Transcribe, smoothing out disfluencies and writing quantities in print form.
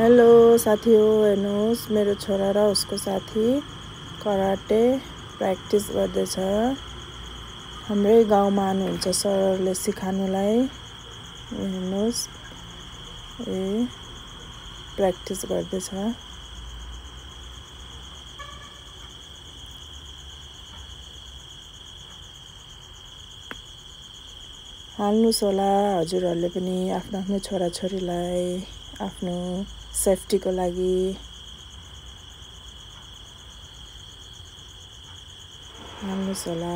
Hello साथी हो, हेर्नुहोस् मेरो छोरा र उसको साथी कराटे प्र्याक्टिस गर्दैछ। हाम्रै गाउँमा आउनुहुन्छ सरले सिकाउनलाई। हेर्नुहोस् प्र्याक्टिस गर्दैछ। हाल्नुहोस् होला हजुरहरूले पनि आफ्नो छोराछोरीलाई आफ्नो सेफ्टीको लागि। हाल्नुहोस् होला।